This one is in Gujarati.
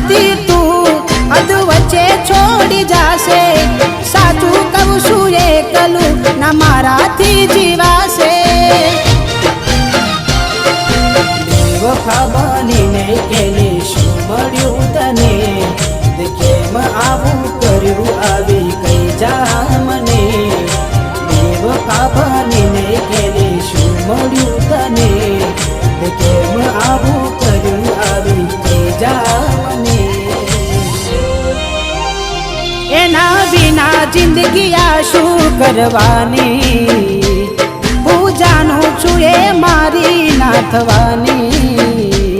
નથી તું અધ વચ્ચે છોડી જાશે સાચું કહું છું એકલું ના મારાથી જીવાશે બેવફા બનીને કેને શું મળ્યું તને કેમ આવું કર્યું આવી કઈ જા મને બેવફા બનીને કેને શું મળ્યું તને કેમ આવું કર્યું આવી કઈ જા મને એના વિના જિંદગી આ શું કરવાની હું જાણું છું એ મારી ના થવાની